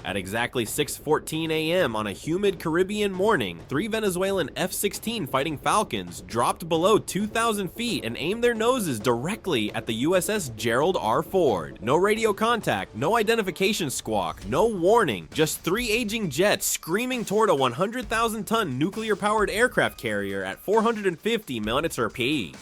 At exactly 6:14 a.m. on a humid Caribbean morning, 3 Venezuelan F-16 Fighting Falcons dropped below 2,000 feet and aimed their noses directly at the USS Gerald R. Ford. No radio contact, no identification squawk, no warning, just 3 aging jets screaming toward a 100,000-ton nuclear-powered aircraft carrier at 450 mph.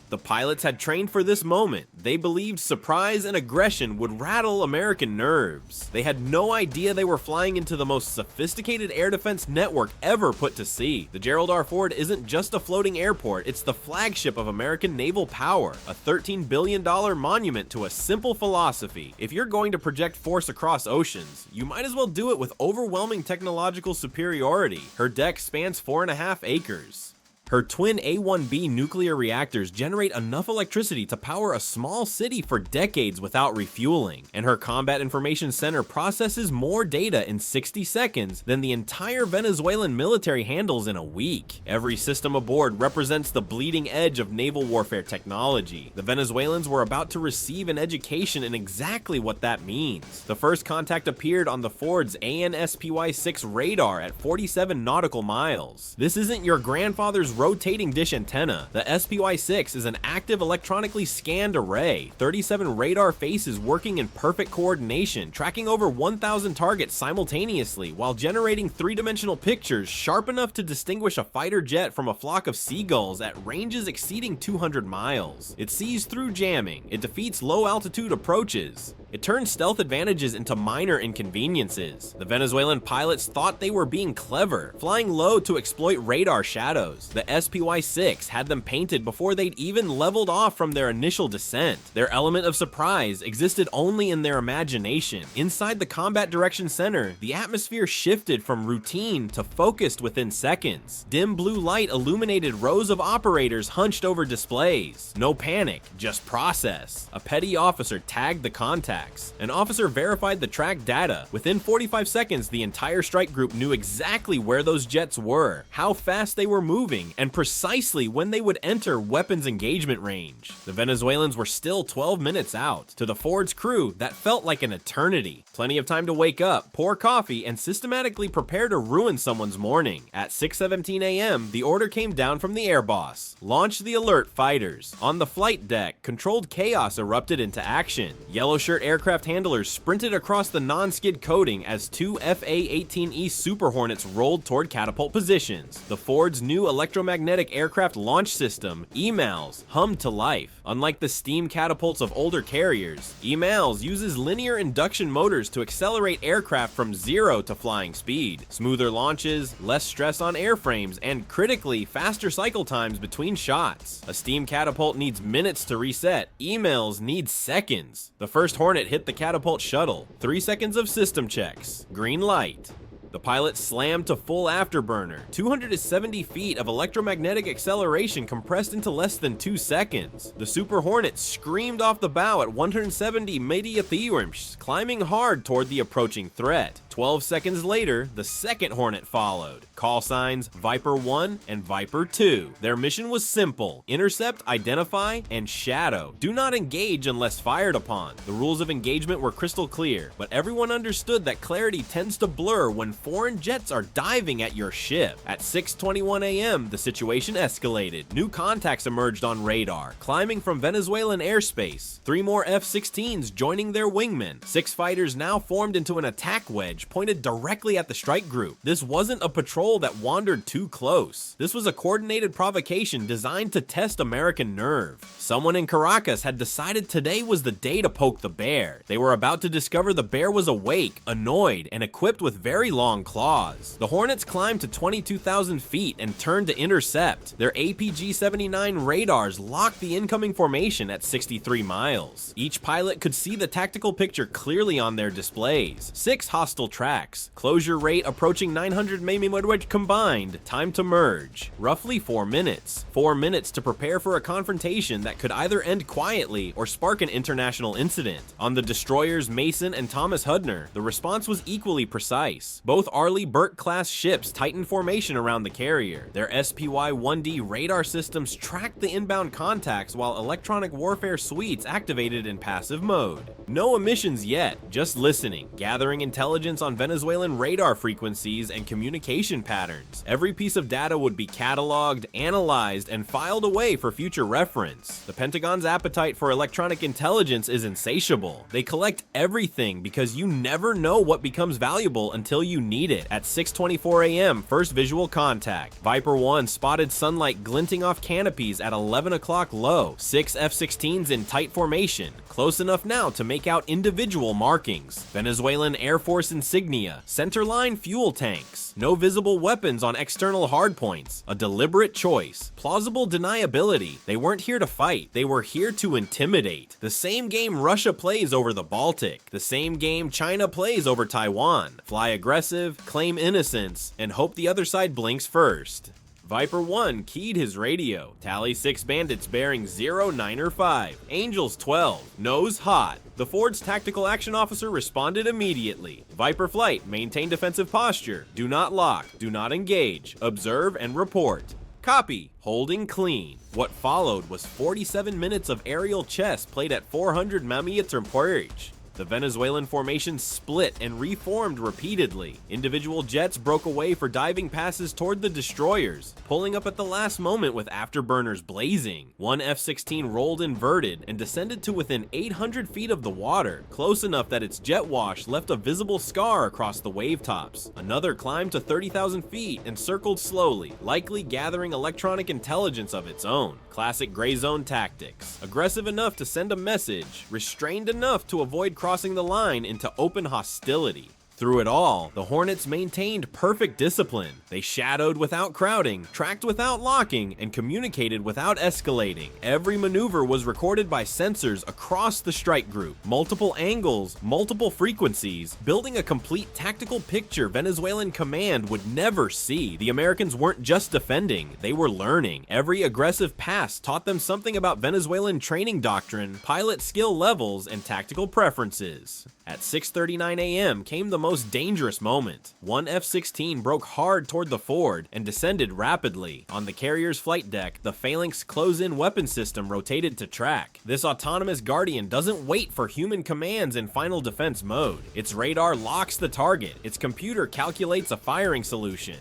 The pilots had trained for this moment. They believed surprise and aggression would rattle American nerves. They had no idea they were flying into the most sophisticated air defense network ever put to sea. The Gerald R. Ford isn't just a floating airport, it's the flagship of American naval power, a $13 billion monument to a simple philosophy. If you're going to project force across oceans, you might as well do it with overwhelming technological superiority. Her deck spans 4.5 acres. Her twin A1B nuclear reactors generate enough electricity to power a small city for decades without refueling, and her Combat Information Center processes more data in 60 seconds than the entire Venezuelan military handles in a week. Every system aboard represents the bleeding edge of naval warfare technology. The Venezuelans were about to receive an education in exactly what that means. The first contact appeared on the Ford's ANSPY-6 radar at 47 nautical miles. This isn't your grandfather's rotating dish antenna. The SPY-6 is an active electronically scanned array, 37 radar faces working in perfect coordination, tracking over 1,000 targets simultaneously while generating three-dimensional pictures sharp enough to distinguish a fighter jet from a flock of seagulls at ranges exceeding 200 miles. It sees through jamming, it defeats low-altitude approaches, it turns stealth advantages into minor inconveniences. The Venezuelan pilots thought they were being clever, flying low to exploit radar shadows. The SPY-6 had them painted before they'd even leveled off from their initial descent. Their element of surprise existed only in their imagination. Inside the Combat Direction Center, the atmosphere shifted from routine to focused within seconds. Dim blue light illuminated rows of operators hunched over displays. No panic, just process. A petty officer tagged the contacts. An officer verified the track data. Within 45 seconds, the entire strike group knew exactly where those jets were, how fast they were moving, and precisely when they would enter weapons engagement range. The Venezuelans were still 12 minutes out. To the Ford's crew, that felt like an eternity. Plenty of time to wake up, pour coffee, and systematically prepare to ruin someone's morning. At 6:17 a.m., the order came down from the air boss. Launch the alert fighters. On the flight deck, controlled chaos erupted into action. Yellow shirt aircraft handlers sprinted across the non-skid coating as 2 FA-18E Super Hornets rolled toward catapult positions. The Ford's new electromagnetic aircraft launch system, EMALS, hummed to life. Unlike the steam catapults of older carriers, EMALS uses linear induction motors to accelerate aircraft from 0 to flying speed. Smoother launches, less stress on airframes, and critically, faster cycle times between shots. A steam catapult needs minutes to reset. EMALS needs seconds. The first Hornet hit the catapult shuttle. 3 seconds of system checks. Green light. The pilot slammed to full afterburner. 270 feet of electromagnetic acceleration compressed into less than 2 seconds. The Super Hornet screamed off the bow at 170 mph, climbing hard toward the approaching threat. 12 seconds later, the second Hornet followed. Call signs Viper 1 and Viper 2. Their mission was simple: intercept, identify, and shadow. Do not engage unless fired upon. The rules of engagement were crystal clear, but everyone understood that clarity tends to blur when foreign jets are diving at your ship. At 6:21 a.m., the situation escalated. New contacts emerged on radar, climbing from Venezuelan airspace. 3 more F-16s joining their wingmen. 6 fighters now formed into an attack wedge pointed directly at the strike group. This wasn't a patrol that wandered too close. This was a coordinated provocation designed to test American nerve. Someone in Caracas had decided today was the day to poke the bear. They were about to discover the bear was awake, annoyed, and equipped with very long claws. The Hornets climbed to 22,000 feet and turned to intercept. Their APG-79 radars locked the incoming formation at 63 miles. Each pilot could see the tactical picture clearly on their displays. 6 hostile tracks. Closure rate approaching 900 mph combined. Time to merge. Roughly 4 minutes. 4 minutes to prepare for a confrontation that could either end quietly or spark an international incident. On the destroyers Mason and Thomas Hudner, the response was equally precise. Both Both Arleigh Burke-class ships tightened formation around the carrier. Their SPY-1D radar systems tracked the inbound contacts while electronic warfare suites activated in passive mode. No emissions yet, just listening, gathering intelligence on Venezuelan radar frequencies and communication patterns. Every piece of data would be cataloged, analyzed, and filed away for future reference. The Pentagon's appetite for electronic intelligence is insatiable. They collect everything because you never know what becomes valuable until you need it. At 6:24 a.m., first visual contact. Viper 1 spotted sunlight glinting off canopies at 11 o'clock low. 6 F-16s in tight formation, close enough now to make out individual markings. Venezuelan Air Force insignia, centerline fuel tanks. No visible weapons on external hardpoints. A deliberate choice. Plausible deniability. They weren't here to fight. They were here to intimidate. The same game Russia plays over the Baltic. The same game China plays over Taiwan. Fly aggressive, claim innocence, and hope the other side blinks first. Viper 1 keyed his radio. Tally 6 bandits bearing 0905. Angels 12. Nose hot. The Ford's tactical action officer responded immediately. Viper flight, maintain defensive posture. Do not lock. Do not engage. Observe and report. Copy. Holding clean. What followed was 47 minutes of aerial chess played at 400 mm per inch. The Venezuelan formation split and reformed repeatedly. Individual jets broke away for diving passes toward the destroyers, pulling up at the last moment with afterburners blazing. One F-16 rolled inverted and descended to within 800 feet of the water, close enough that its jet wash left a visible scar across the wave tops. Another climbed to 30,000 feet and circled slowly, likely gathering electronic intelligence of its own. Classic gray zone tactics. Aggressive enough to send a message, restrained enough to avoid crossing the line into open hostility. Through it all, the Hornets maintained perfect discipline. They shadowed without crowding, tracked without locking, and communicated without escalating. Every maneuver was recorded by sensors across the strike group. Multiple angles, multiple frequencies, building a complete tactical picture Venezuelan command would never see. The Americans weren't just defending, they were learning. Every aggressive pass taught them something about Venezuelan training doctrine, pilot skill levels, and tactical preferences. At 6:39 a.m. came the most dangerous moment. One F-16 broke hard toward the Ford and descended rapidly. On the carrier's flight deck, the Phalanx close-in weapon system rotated to track. This autonomous guardian doesn't wait for human commands in final defense mode. Its radar locks the target. Its computer calculates a firing solution.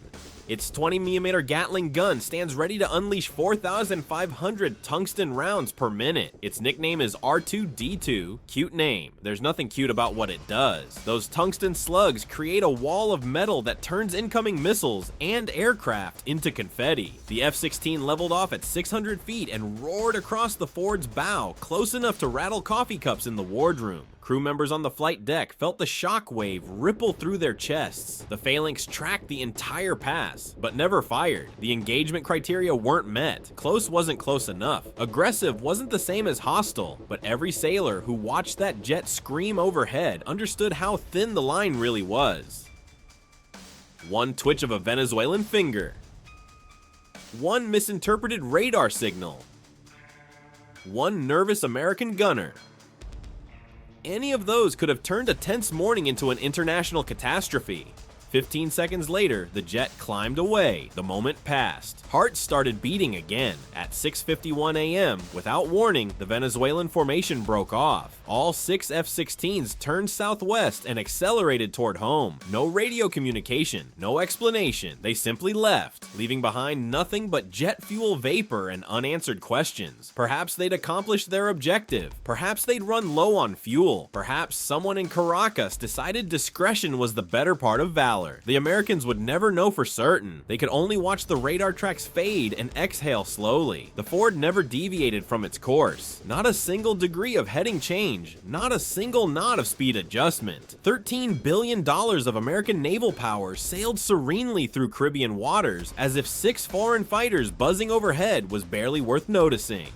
Its 20mm Gatling gun stands ready to unleash 4,500 tungsten rounds per minute. Its nickname is R2-D2. Cute name. There's nothing cute about what it does. Those tungsten slugs create a wall of metal that turns incoming missiles and aircraft into confetti. The F-16 leveled off at 600 feet and roared across the Ford's bow, close enough to rattle coffee cups in the wardroom. Crew members on the flight deck felt the shock wave ripple through their chests. The Phalanx tracked the entire pass, but never fired. The engagement criteria weren't met. Close wasn't close enough. Aggressive wasn't the same as hostile, but every sailor who watched that jet scream overhead understood how thin the line really was. One twitch of a Venezuelan finger. One misinterpreted radar signal. One nervous American gunner. Any of those could have turned a tense morning into an international catastrophe. 15 seconds later, the jet climbed away. The moment passed. Hearts started beating again. At 6:51 a.m., without warning, the Venezuelan formation broke off. All 6 F-16s turned southwest and accelerated toward home. No radio communication, no explanation. They simply left, leaving behind nothing but jet fuel vapor and unanswered questions. Perhaps they'd accomplished their objective. Perhaps they'd run low on fuel. Perhaps someone in Caracas decided discretion was the better part of valor. The Americans would never know for certain. They could only watch the radar tracks fade and exhale slowly. The Ford never deviated from its course. Not a single degree of heading change. Not a single knot of speed adjustment. $13 billion of American naval power sailed serenely through Caribbean waters as if 6 foreign fighters buzzing overhead was barely worth noticing.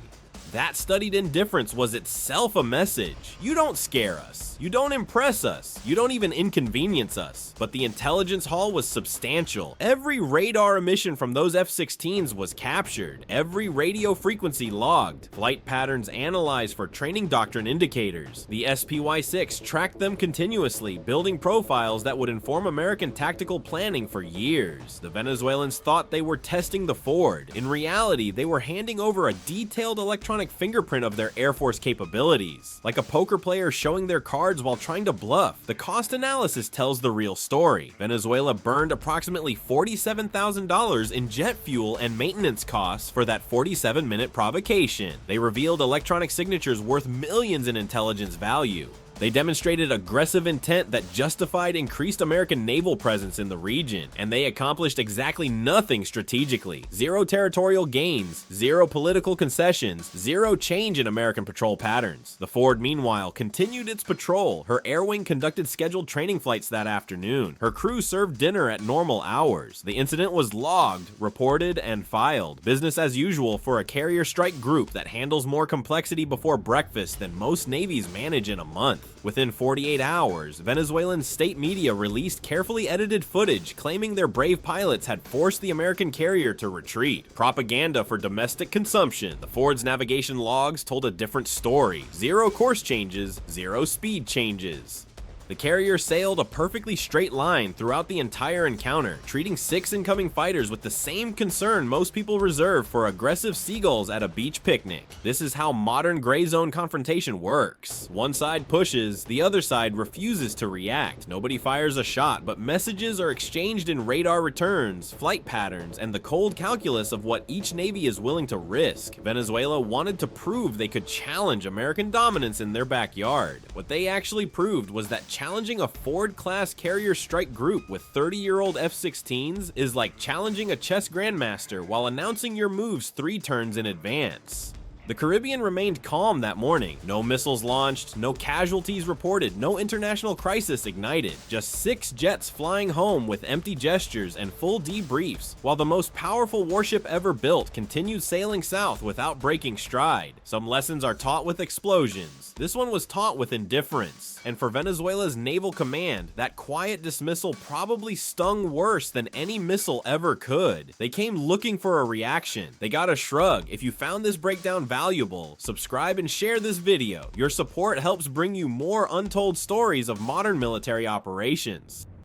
That studied indifference was itself a message. You don't scare us. You don't impress us. You don't even inconvenience us. But the intelligence haul was substantial. Every radar emission from those F-16s was captured. Every radio frequency logged. Flight patterns analyzed for training doctrine indicators. The SPY-6 tracked them continuously, building profiles that would inform American tactical planning for years. The Venezuelans thought they were testing the Ford. In reality, they were handing over a detailed electronic fingerprint of their Air Force capabilities. Like a poker player showing their cards while trying to bluff, the cost analysis tells the real story. Venezuela burned approximately $47,000 in jet fuel and maintenance costs for that 47-minute provocation. They revealed electronic signatures worth millions in intelligence value. They demonstrated aggressive intent that justified increased American naval presence in the region, and they accomplished exactly nothing strategically. Zero territorial gains, zero political concessions, zero change in American patrol patterns. The Ford, meanwhile, continued its patrol. Her air wing conducted scheduled training flights that afternoon. Her crew served dinner at normal hours. The incident was logged, reported, and filed. Business as usual for a carrier strike group that handles more complexity before breakfast than most navies manage in a month. Within 48 hours, Venezuelan state media released carefully edited footage claiming their brave pilots had forced the American carrier to retreat. Propaganda for domestic consumption. The Ford's navigation logs told a different story. Zero course changes, zero speed changes. The carrier sailed a perfectly straight line throughout the entire encounter, treating 6 incoming fighters with the same concern most people reserve for aggressive seagulls at a beach picnic. This is how modern gray zone confrontation works. One side pushes, the other side refuses to react. Nobody fires a shot, but messages are exchanged in radar returns, flight patterns, and the cold calculus of what each navy is willing to risk. Venezuela wanted to prove they could challenge American dominance in their backyard. What they actually proved was that challenging a Ford-class carrier strike group with 30-year-old F-16s is like challenging a chess grandmaster while announcing your moves 3 turns in advance. The Caribbean remained calm that morning. No missiles launched, no casualties reported, no international crisis ignited. Just 6 jets flying home with empty gestures and full debriefs, while the most powerful warship ever built continued sailing south without breaking stride. Some lessons are taught with explosions. This one was taught with indifference. And for Venezuela's naval command, that quiet dismissal probably stung worse than any missile ever could. They came looking for a reaction. They got a shrug. If you found this breakdown valuable, subscribe and share this video. Your support helps bring you more untold stories of modern military operations.